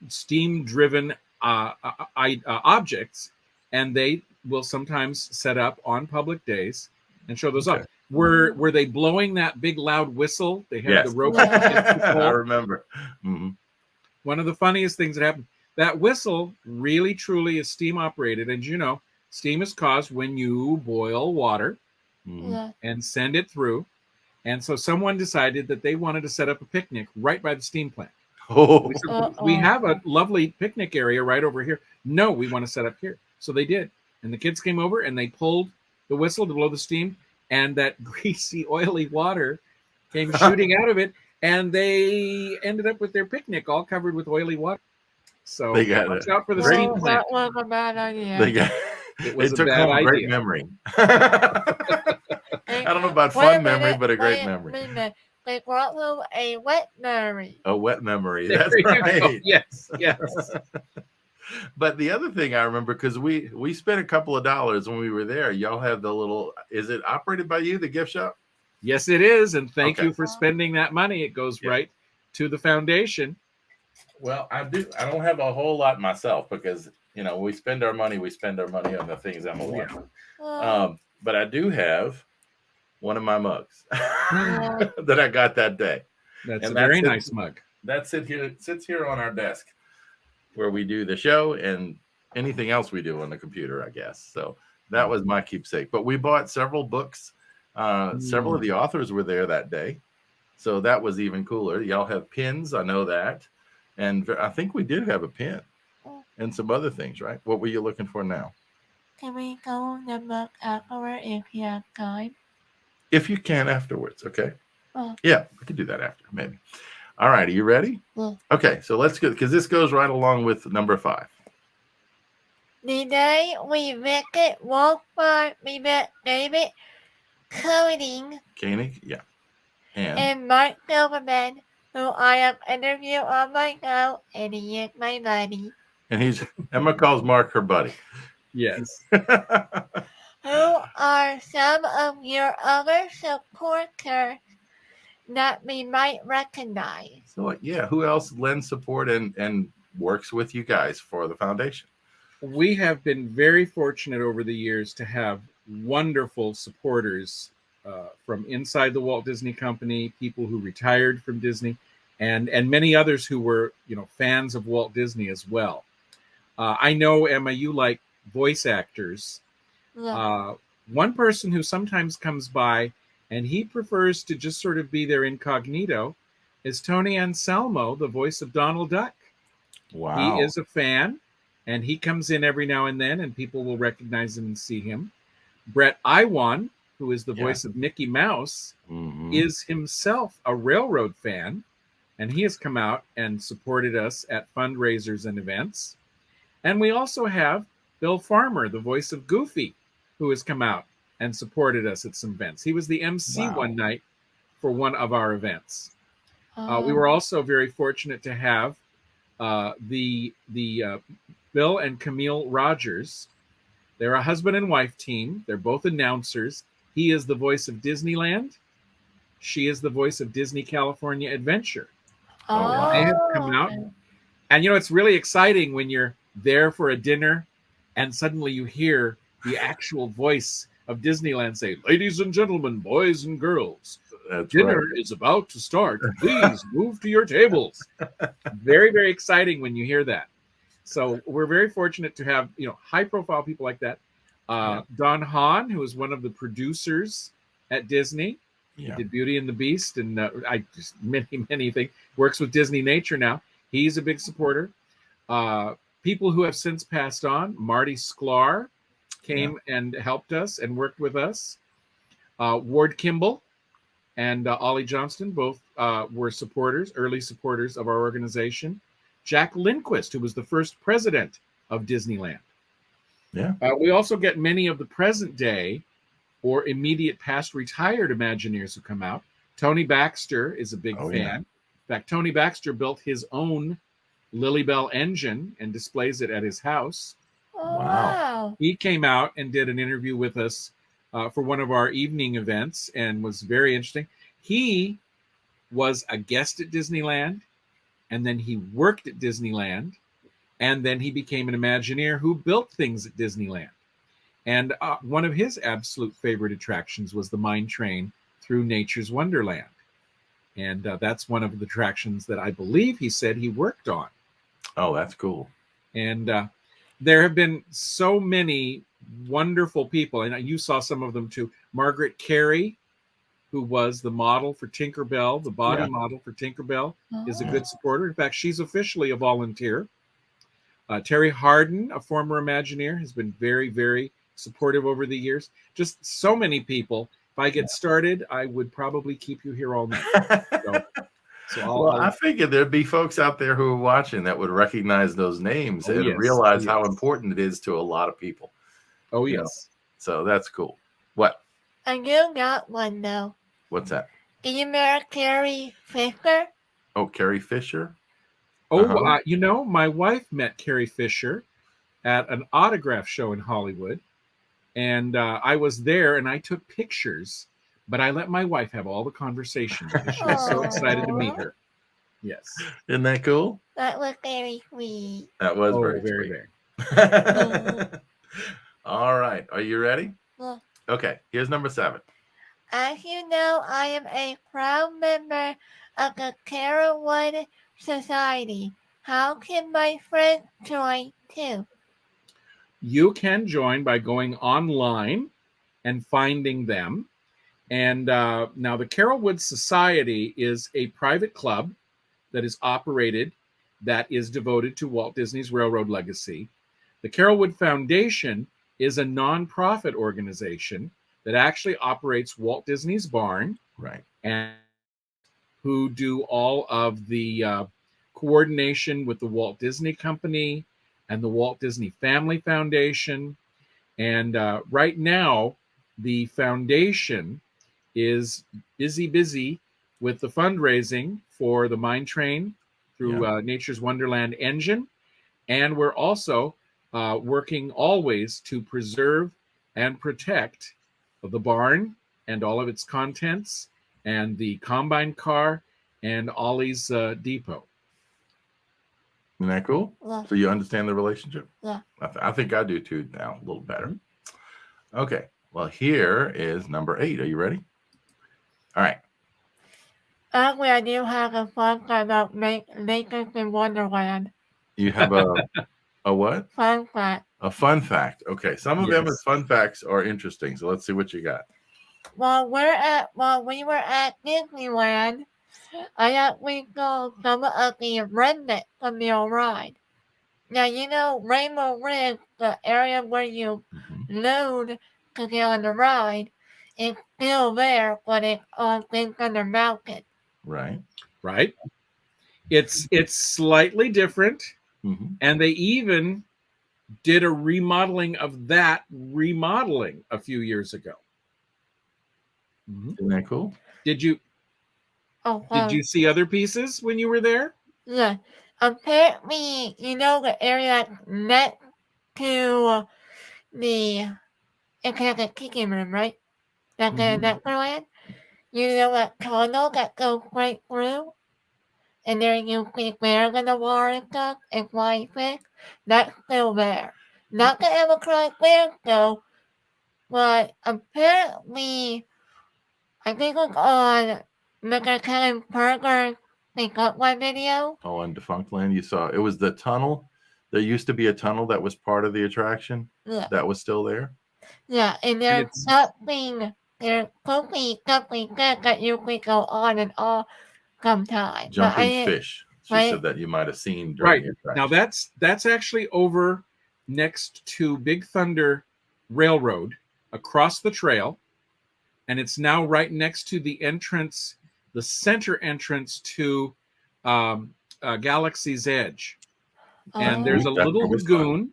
steam-driven objects, and they will sometimes set up on public days and show those off. Were they blowing that big loud whistle? They had the rope. I remember. One of the funniest things that happened, that whistle really truly is steam operated. And steam is caused when you boil water and send it through. And so someone decided that they wanted to set up a picnic right by the steam plant. Oh, We said, we have a lovely picnic area right over here. No, we want to set up here. So they did. And the kids came over and they pulled the whistle to blow the steam, and that greasy, oily water came shooting out of it, and they ended up with their picnic all covered with oily water. So They got watch it. out for the Great. steam plant. That was a bad idea. they got It was it a took bad home a great idea. memory. I don't know about fun memory, but a great memory. They brought home a wet memory. A wet memory. There That's you go. right. Yes, yes. But the other thing I remember, because we spent a couple of dollars when we were there. Y'all have the little, is it operated by you, the gift shop? Yes, it is. And thank Okay. you for spending that money. It goes Yeah. right to the foundation. Well, I don't have a whole lot myself because, you know, we spend our money on the things Emma wants. But I do have one of my mugs that I got that day. That's And a very that's it. nice mug. That sits here on our desk where we do the show and anything else we do on the computer, I guess. So that was my keepsake. But we bought several books. Several of the authors were there that day. So that was even cooler. Y'all have pins. I know that. And I think we did have a pin and some other things, right? What were you looking for now? Can we go the book afterward if you have time? If you can afterwards, okay? Oh. Yeah, we could do that after, maybe. All right, are you ready? Yeah. Okay, so let's go, because this goes right along with number 5. The day we visit Walmart, we met David Koenig Koenig, yeah. And and Mark Silverman, who I have interviewed on my show, and he is my buddy. he's Emma calls Mark her buddy. Yes. Who are some of your other supporters that we might recognize? So yeah, who else lends support and works with you guys for the foundation? We have been very fortunate over the years to have wonderful supporters from inside the Walt Disney Company, people who retired from Disney, and many others who were, you know, fans of Walt Disney as well. I know, Emma, you like voice actors. Yeah. One person who sometimes comes by and he prefers to just sort of be there incognito is Tony Anselmo, the voice of Donald Duck. Wow. He is a fan, and he comes in every now and then, and people will recognize him and see him. Brett Iwan, who is the voice of Mickey Mouse, is himself a railroad fan, and he has come out and supported us at fundraisers and events. And we also have Bill Farmer, the voice of Goofy, who has come out and supported us at some events. He was the MC one night for one of our events. We were also very fortunate to have the Bill and Camille Rogers. They're a husband and wife team. They're both announcers. He is the voice of Disneyland. She is the voice of Disney California Adventure. They have come out. And, you know, it's really exciting when you're there for a dinner and suddenly you hear the actual voice of Disneyland say, "Ladies and gentlemen, boys and girls, dinner is about to start. Please move to your tables." Very, very exciting when you hear that. So we're very fortunate to have, you know, high profile people like that. Don Hahn, who is one of the producers at Disney. He did Beauty and the Beast and many things. Works with Disney Nature now. He's a big supporter. People who have since passed on. Marty Sklar came and helped us and worked with us. Ward Kimball and Ollie Johnston both were supporters, early supporters of our organization. Jack Lindquist, who was the first president of Disneyland. Yeah. We also get many of the present day or immediate past retired Imagineers who come out. Tony Baxter is a big fan. Yeah. In fact, Tony Baxter built his own Lily Bell engine and displays it at his house. Wow. He came out and did an interview with us for one of our evening events and was very interesting. He was a guest at Disneyland, and then he worked at Disneyland, and then he became an Imagineer who built things at Disneyland. And one of his absolute favorite attractions was the mine train through Nature's Wonderland. And that's one of the attractions that I believe he said he worked on. Oh, that's cool. And there have been so many wonderful people, and you saw some of them too. Margaret Carey who was the model for Tinkerbell, the body Yeah. model for Tinkerbell, is a Oh. good supporter. In fact, she's officially a volunteer. Terry Harden, a former Imagineer, has been very, very supportive over the years. Just so many people. If I get started, I would probably keep you here all night. So Well, I figured there'd be folks out there who are watching that would recognize those names and yes. realize how important it is to a lot of people. Oh, You know, yes. so that's cool. What? I do got one though. What's that? Do you remember Carrie Fisher? Oh, Carrie Fisher. Oh, my wife met Carrie Fisher at an autograph show in Hollywood. And I was there and I took pictures, but I let my wife have all the conversation because she was so excited to meet her. Yes. Isn't that cool? That was very sweet. That was very very. All right. Are you ready? Yeah. Okay. Here's number 7. As you know, I am a proud member of the Carolwood Society. How can my friends join too? You can join by going online and finding them. And now the Carolwood Society is a private club that is operated that is devoted to Walt Disney's railroad legacy. The Carolwood Foundation is a nonprofit organization that actually operates Walt Disney's barn, right, and who do all of the coordination with the Walt Disney Company and the Walt Disney Family Foundation. And right now, the foundation is busy with the fundraising for the mine train through Nature's Wonderland engine. And we're also working always to preserve and protect the barn and all of its contents and the combine car and Ollie's depot. Isn't that cool? Yeah. So you understand the relationship? Yeah. I think I do too now, a little better. Okay. Well, here is number 8. Are you ready? All right. Actually, I do have a fun fact about Lakers in Wonderland. You have a what? Fun fact. A fun fact. Okay. Some of Emma's fun facts are interesting. So let's see what you got. While we were at Disneyland, I actually saw some of the remnants from the ride. Now, you know, Rainbow Ridge, the area where you load to get on the ride, is still there, but it's on things under mountain. Right. It's slightly different, and they even did a remodeling of that remodeling a few years ago. Isn't that cool? Did you see other pieces when you were there? Yeah. Apparently, you know the area next to the Enchanted Kiki Room, right? That's the Nectarland. You know that tunnel that goes right through? And there you see bears in the water and stuff and flying fish? That's still there. Not the ever-cried bears though, but apparently, I think it was on Mr. Kevin Parker's Think Up One video. Oh, on Defunct Land, you saw it was the tunnel. There used to be a tunnel that was part of the attraction. Yeah. That was still there. Yeah, and there's something good that you could go on and off sometimes. Jumping fish. She said that you might have seen during the attraction. Now that's actually over next to Big Thunder Railroad across the trail, and it's now right next to the entrance, the center entrance to Galaxy's Edge. And there's a little lagoon,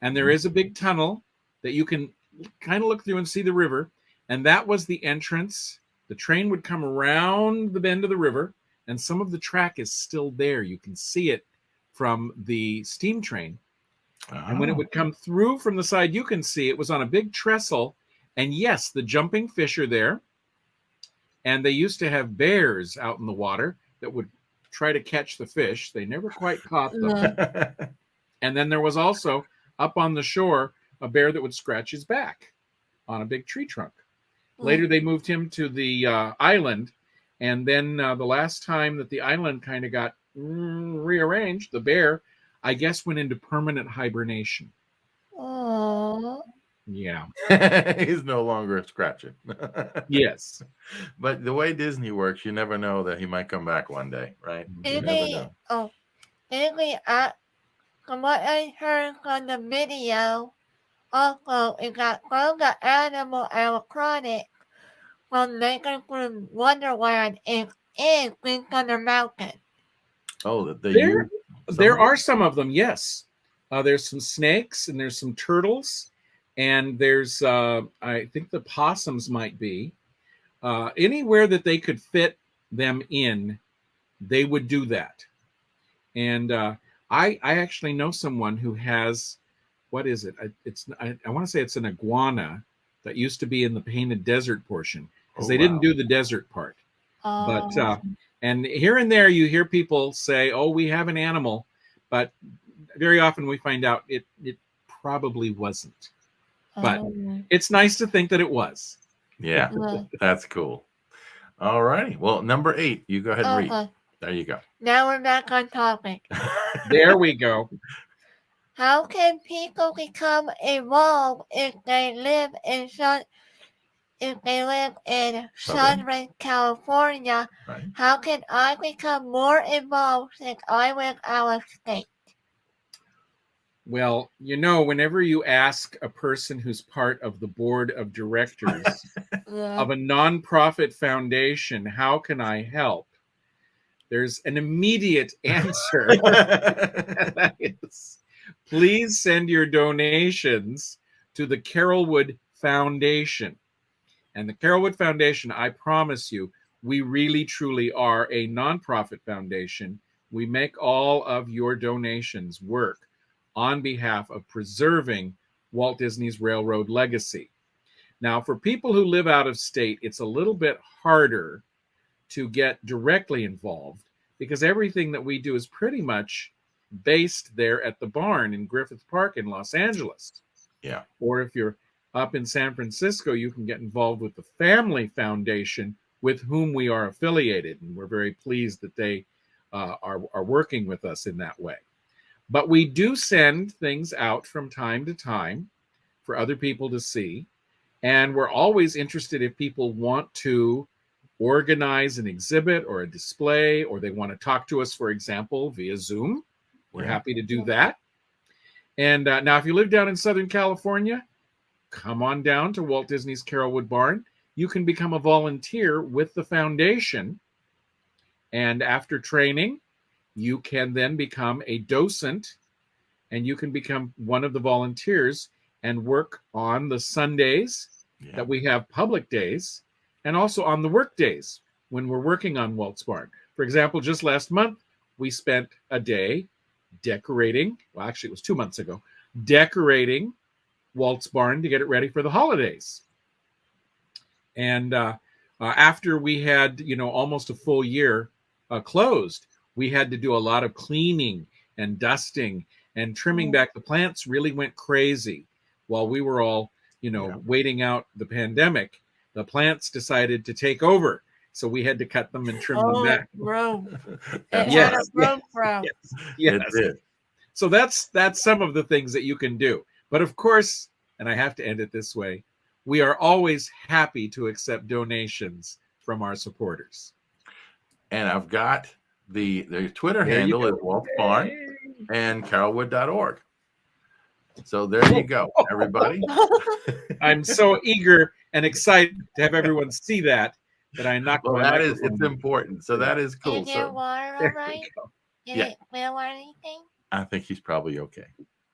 and there is a big tunnel that you can kind of look through and see the river. And that was the entrance. The train would come around the bend of the river, and some of the track is still there. You can see it from the steam train. And when it would come through from the side, you can see it was on a big trestle. And yes, the jumping fish are there. And they used to have bears out in the water that would try to catch the fish. They never quite caught them. And then there was also up on the shore a bear that would scratch his back on a big tree trunk. Later, they moved him to the island. And then the last time that the island kind of got rearranged, the bear, I guess, went into permanent hibernation. Aww. Yeah. He's no longer scratching. Yes. But the way Disney works, you never know that he might come back one day, right? You never Anyway, know. anyway, from what I heard from the video, also it got from the animal animatronic from Naked from Wonderland is Big Thunder Mountain. Oh, they There, use some there of are it? some of them. Yes, there's some snakes and there's some turtles, and there's I think the possums might be anywhere that they could fit them in. They would do that, and I actually know someone who has what is it? I want to say it's an iguana that used to be in the painted desert portion because Oh, they didn't wow. do the desert part. But Oh, and here and there you hear people say, "Oh, we have an animal," but very often we find out it probably wasn't. But oh, it's nice to think that it was. Yeah, that's cool. All righty. Well, number 8, you go ahead and read. okay. There you go. Now we're back on topic. There we go. How can people become involved if they live in Southern California? Right. How can I become more involved since I live out of state? Well, whenever you ask a person who's part of the board of directors of a nonprofit foundation, how can I help? There's an immediate answer. And that is, please send your donations to the Carolwood Foundation. And the Carolwood Foundation, I promise you, we really truly are a nonprofit foundation. We make all of your donations work on behalf of preserving Walt Disney's railroad legacy. Now, for people who live out of state, it's a little bit harder to get directly involved because everything that we do is pretty much based there at the barn in Griffith Park in Los Angeles. Yeah. Or if you're up in San Francisco, you can get involved with the Family Foundation with whom we are affiliated. And we're very pleased that they are working with us in that way. But we do send things out from time to time for other people to see. And we're always interested if people want to organize an exhibit or a display, or they want to talk to us, for example, via Zoom. We're happy to do that. And now, if you live down in Southern California, come on down to Walt Disney's Carolwood Barn. You can become a volunteer with the foundation. And after training, you can then become a docent, and you can become one of the volunteers and work on the Sundays that we have public days, and also on the work days when we're working on Walt's Barn. For example, just last month, we spent a day decorating, well, actually it was 2 months ago, decorating Walt's Barn to get it ready for the holidays. And after we had, almost a full year closed, we had to do a lot of cleaning and dusting and trimming back. The plants really went crazy while we were all, waiting out the pandemic. The plants decided to take over. So we had to cut them and trim them back. Yes. It did. So that's some of the things that you can do. But of course, and I have to end it this way, we are always happy to accept donations from our supporters. And I've got the Twitter handle is Walt Barn and Carolwood.org. So there you go, everybody. I'm so eager and excited to have everyone see that I knocked my microphone. It's important. So that is cool. Is it water all right? Did it spill or anything? I think he's probably okay.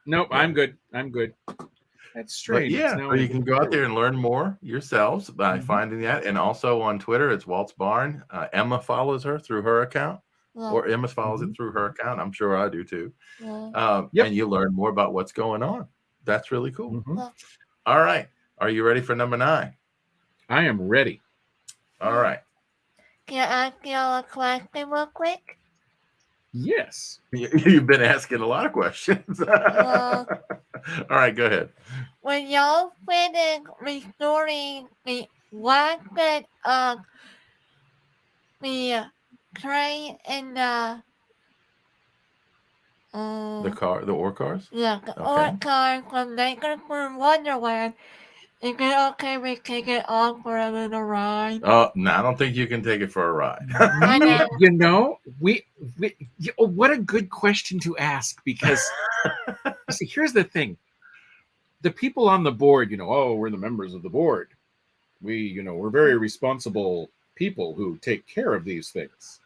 Nope, yeah. I'm good. That's strange. So you can go out there and learn more yourselves by finding that. And also on Twitter, it's Walt's Barn. Emma follows her through her account. Or Emma follows it through her account. I'm sure I do too. And you learn more about what's going on. That's really cool. All right. Are you ready for number 9? I am ready. All right. Can I ask you a question real quick? Yes. You've been asking a lot of questions. All right, go ahead. When y'all finish restoring the wagon of the train and the The ore cars? Yeah, the Okay. ore cars from Naked from Wonderland. Is it okay we take it on for a little ride? Oh, no, I don't think you can take it for a ride. I know. You know, what a good question to ask, because you see, here's the thing. The people on the board, oh, we're the members of the board. We're very responsible people who take care of these things.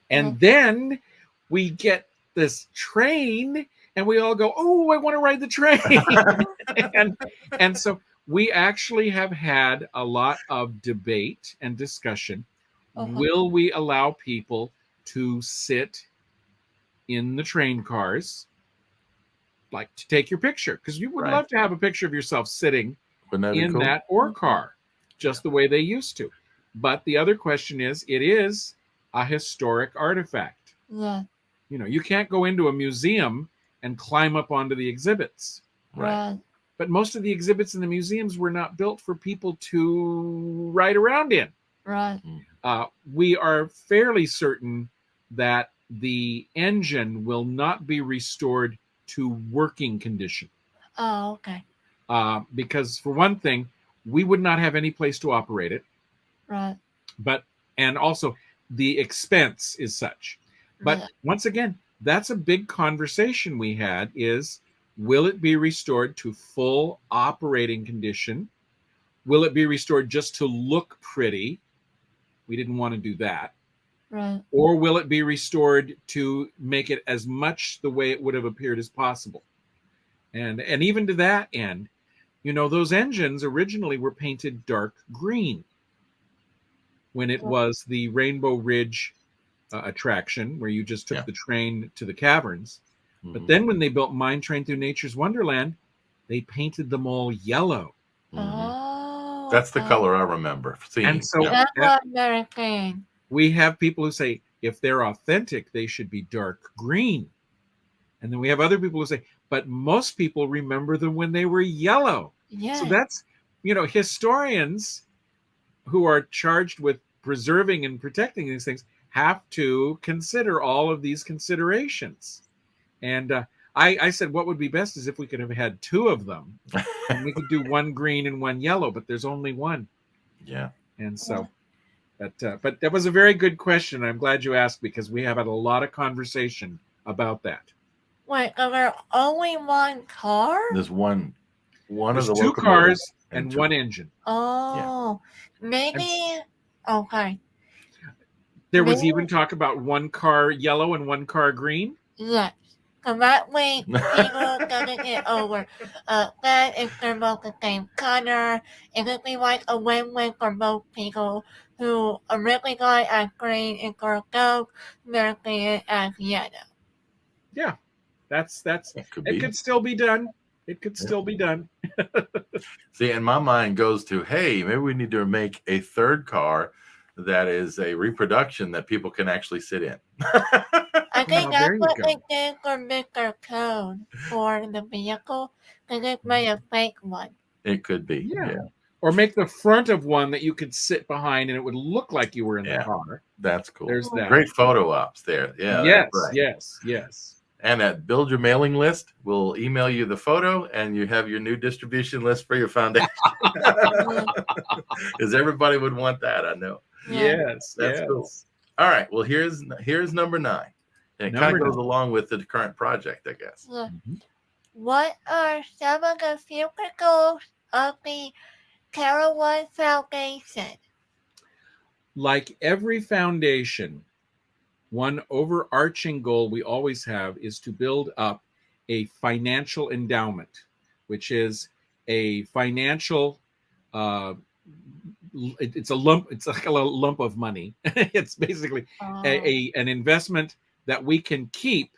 And then we get this train and we all go, oh, I want to ride the train. and so we actually have had a lot of debate and discussion. Will we allow people to sit in the train cars, like to take your picture? Because you would love to have a picture of yourself sitting in that ore car, just the way they used to. But the other question is, it is a historic artifact. Yeah. You can't go into a museum and climb up onto the exhibits. Right. But most of the exhibits in the museums were not built for people to ride around in. Right. We are fairly certain that the engine will not be restored to working condition. Oh, okay. Because for one thing, we would not have any place to operate it. Right. And also the expense is such. But once again, that's a big conversation we had, is, will it be restored to full operating condition? Will it be restored just to look pretty? We didn't want to do that. Right. Or will it be restored to make it as much the way it would have appeared as possible? And even to that end, those engines originally were painted dark green when it was the Rainbow Ridge attraction, where you just took the train to the caverns. But then when they built Mine Train Through Nature's Wonderland, they painted them all yellow. Oh. That's the color I remember seeing. And so that's what I'm very fan. We have people who say, if they're authentic, they should be dark green. And then we have other people who say, but most people remember them when they were yellow. Yeah. So that's, historians who are charged with preserving and protecting these things have to consider all of these considerations. And I said, what would be best is if we could have had two of them, and we could do one green and one yellow, but there's only one. Yeah. And so, but that was a very good question. I'm glad you asked, because we have had a lot of conversation about that. Wait, are there only one car? There's one There's of the two cars and one engine. Oh, maybe. Okay. There was even talk about one car yellow and one car green. Yes. So that way people doesn't get over that if they're both the same color. It could be like a win-win for both people who originally got it as green and for those they're seeing it as yellow. Yeah. It could still be done. It could still be done. See, and my mind goes to, hey, maybe we need to make a third car that is a reproduction that people can actually sit in. I think that's what they did for Mr. Code for the vehicle, because it made a fake one. It could be. Yeah. Or make the front of one that you could sit behind and it would look like you were in the car. That's cool. There's that. Great photo ops there. Yeah. Yes, right. yes. And at Build Your Mailing List, we'll email you the photo and you have your new distribution list for your foundation. Because everybody would want that, I know. Yes, that's cool. All right. Well, here's number 9. And it kind of goes along with the current project, I guess. Yeah. What are some of the future goals of the Carolwood Foundation? Like every foundation, one overarching goal we always have is to build up a financial endowment, which is a financial it's like a lump of money. It's basically an investment that we can keep,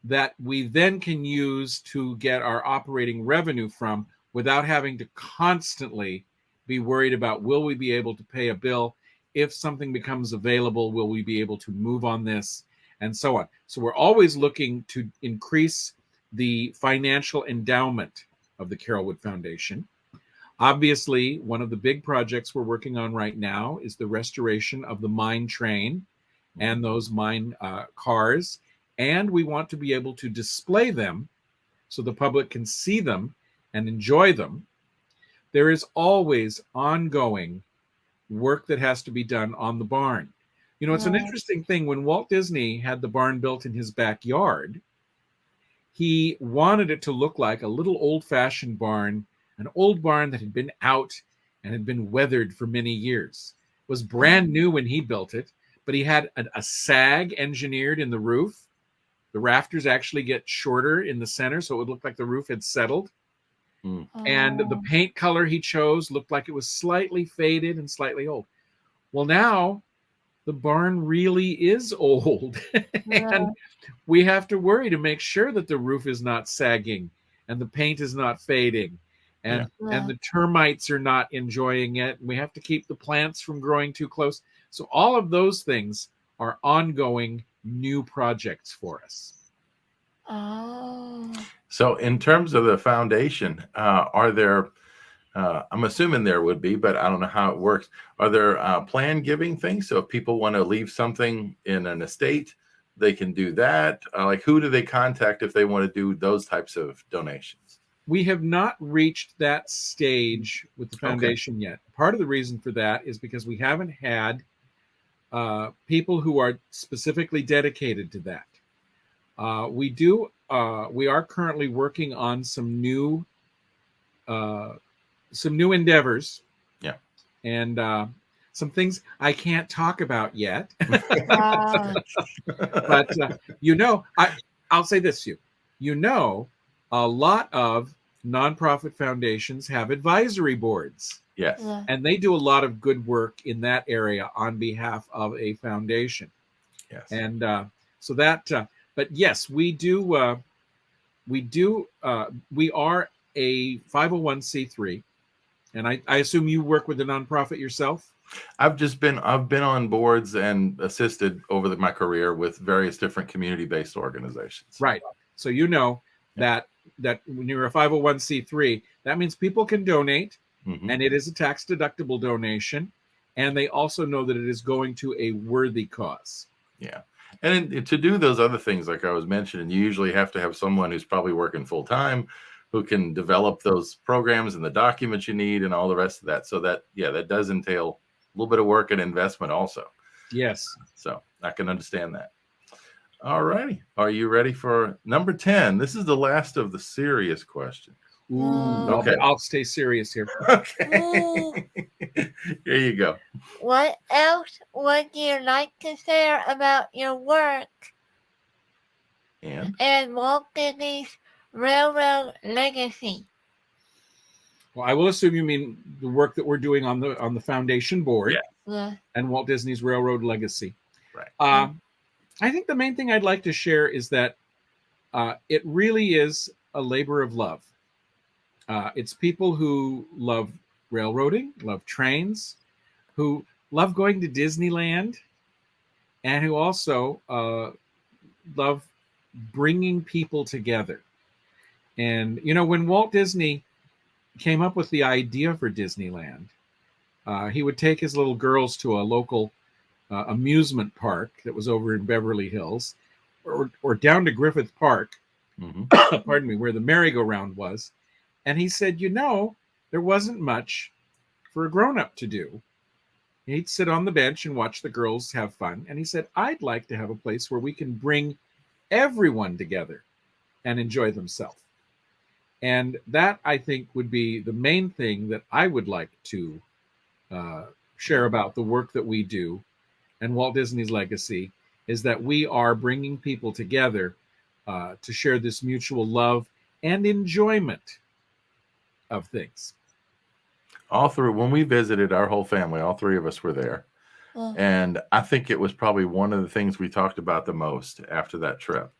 that we then can use to get our operating revenue from, without having to constantly be worried about, will we be able to pay a bill? If something becomes available, will we be able to move on this? And so on. So we're always looking to increase the financial endowment of the Carolwood Foundation. Obviously, one of the big projects we're working on right now is the restoration of the mine train and those mine cars. and we want to be able to display them so the public can see them and enjoy them, there is always ongoing work that has to be done on the barn. You know, it's an interesting thing. When Walt Disney had the barn built in his backyard, he wanted it to look like a little old-fashioned barn, an old barn that had been out and had been weathered for many years. It was brand new when he built it, but he had a sag engineered in the roof. The rafters actually get shorter in the center, so it would look like the roof had settled. And the paint color he chose looked like it was slightly faded and slightly old. Well, now the barn really is old. And we have to worry to make sure that the roof is not sagging and the paint is not fading and the termites are not enjoying it. We have to keep the plants from growing too close. So all of those things are ongoing new projects for us. So in terms of the foundation, are there, I'm assuming there would be, but I don't know how it works. Are there plan giving things? So if people want to leave something in an estate, they can do that. Like who do they contact if they want to do those types of donations? We have not reached that stage with the foundation yet. Part of the reason for that is because we haven't had people who are specifically dedicated to that. We are currently working on some new endeavors. Yeah. And some things I can't talk about yet. But I'll say this to you. You know, a lot of nonprofit foundations have advisory boards. Yes. And they do a lot of good work in that area on behalf of a foundation. Yes. And so that but yes, we are a 501c3, and I assume you work with a nonprofit yourself. I've been on boards and assisted over my career with various different community-based organizations. Right. So you know that when you're a 501c3, that means people can donate, and it is a tax-deductible donation, and they also know that it is going to a worthy cause. Yeah. And to do those other things, like I was mentioning, you usually have to have someone who's probably working full time, who can develop those programs and the documents you need and all the rest of that. So that does entail a little bit of work and investment also. Yes. So I can understand that. All righty. Are you ready for number 10? This is the last of the serious questions. Ooh, okay. I'll stay serious here. Okay. Here you go. What else would you like to share about your work and Walt Disney's railroad legacy? Well, I will assume you mean the work that we're doing on the foundation board and Walt Disney's railroad legacy. Right. I think the main thing I'd like to share is that it really is a labor of love. It's people who love railroading, love trains, who love going to Disneyland, and who also love bringing people together. And, you know, when Walt Disney came up with the idea for Disneyland, he would take his little girls to a local amusement park that was over in Beverly Hills, or down to Griffith Park, pardon me, where the merry-go-round was. And he said, you know, there wasn't much for a grown-up to do. He'd sit on the bench and watch the girls have fun. And he said, I'd like to have a place where we can bring everyone together and enjoy themselves. And that, I think, would be the main thing that I would like to share about the work that we do and Walt Disney's legacy, is that we are bringing people together to share this mutual love and enjoyment of things. All through, when we visited, our whole family, all three of us were there. And I think it was probably one of the things we talked about the most after that trip,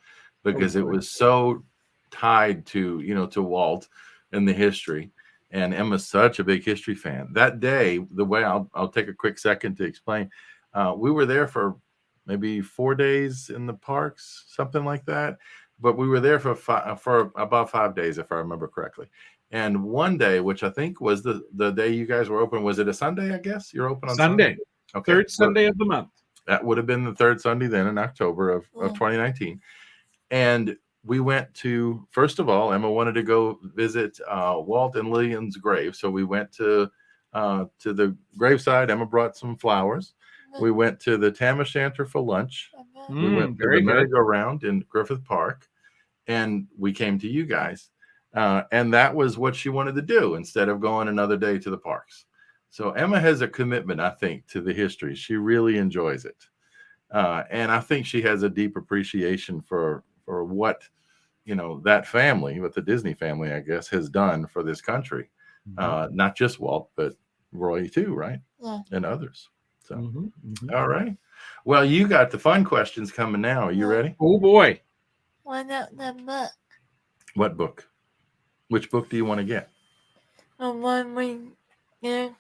because it was so tied to, you know, to Walt and the history. And Emma's such a big history fan. That day, the way I'll take a quick second to explain, we were there for maybe 4 days in the parks, something like that. But we were there for about 5 days, if I remember correctly. And one day, which I think was the day you guys were open, was it a Sunday, I guess? You're open on Sunday? Okay. Third Sunday of the month. That would have been the third Sunday then in October of 2019. And we went to, first of all, Emma wanted to go visit Walt and Lillian's grave. So we went to the graveside. Emma brought some flowers. We went to the Tam O'Shanter for lunch. We went to the merry-go-round in Griffith Park. And we came to you guys. And that was what she wanted to do instead of going another day to the parks. So Emma has a commitment, I think, to the history. She really enjoys it. And I think she has a deep appreciation for what, that family, what the Disney family, I guess, has done for this country. Not just Walt, but Roy too, right? Yeah. And others. So, all right. Well, you got the fun questions coming now. Are you ready? Oh, boy. What about the book? What book? Which book do you want to get? The one we did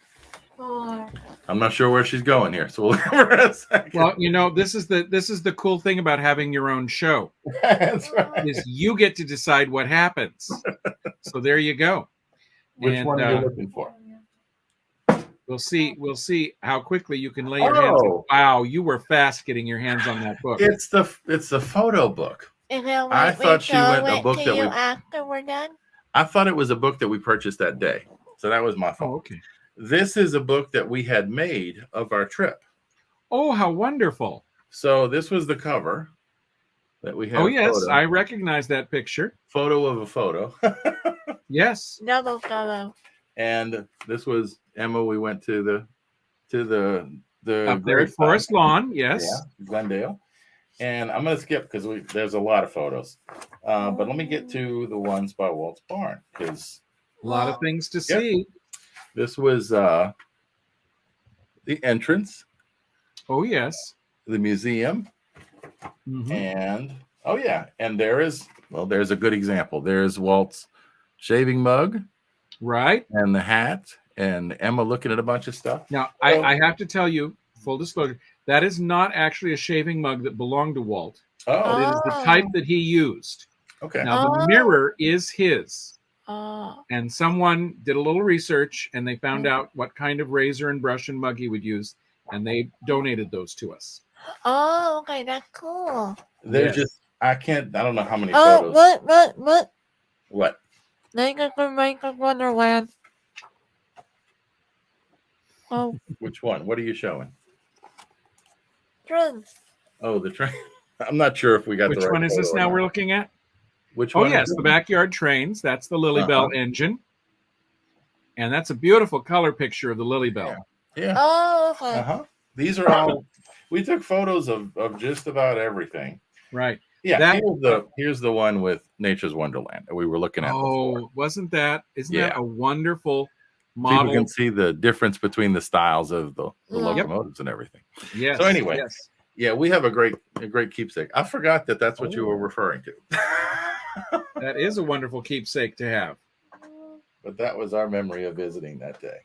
for. I'm not sure where she's going here, so we'll give her a second. Well, this is the cool thing about having your own show. That's right. Is you get to decide what happens. So there you go. Which one are you looking for? We'll see how quickly you can lay your hands on. Wow, you were fast getting your hands on that book. It's the photo book. I thought she went a book that we after we're done. I thought it was a book that we purchased that day. So that was my fault. Oh, okay. This is a book that we had made of our trip. Oh, how wonderful. So this was the cover that we had. Oh, yes, I recognize that picture. Photo of a photo. Yes. Double photo. And this was Emma. We went to the up there at Forest Lawn. Yes. Yeah, Glendale. And I'm going to skip because there's a lot of photos. But let me get to the ones by Walt's barn because a lot of things to see. This was the entrance. Oh, yes. The museum. And and there's a good example. There's Walt's shaving mug. Right. And the hat. And Emma looking at a bunch of stuff. Now, I have to tell you, full disclosure, that is not actually a shaving mug that belonged to Walt. Oh. It is the type that he used. Okay. Now, the mirror is his. Oh. And someone did a little research, and they found out what kind of razor and brush and mug he would use, and they donated those to us. Oh, okay. That's cool. They're just, I don't know how many photos. What? What? Naked from Wonderland. Oh. Which one? What are you showing? Trains. Oh, the train. I'm not sure if we got Which the right one is this now we're looking at? Which one? Oh, yes, the backyard trains. That's the Lily Bell engine. And that's a beautiful color picture of the Lily Bell. Yeah. Oh, okay. These are all, we took photos of just about everything. Right. Yeah. Here's the one with Nature's Wonderland that we were looking at. Oh, isn't that a wonderful model? People can see the difference between the styles of the locomotives and everything. Yes. So anyway, we have a great keepsake. I forgot that's what you were referring to. That is a wonderful keepsake to have. But that was our memory of visiting that day.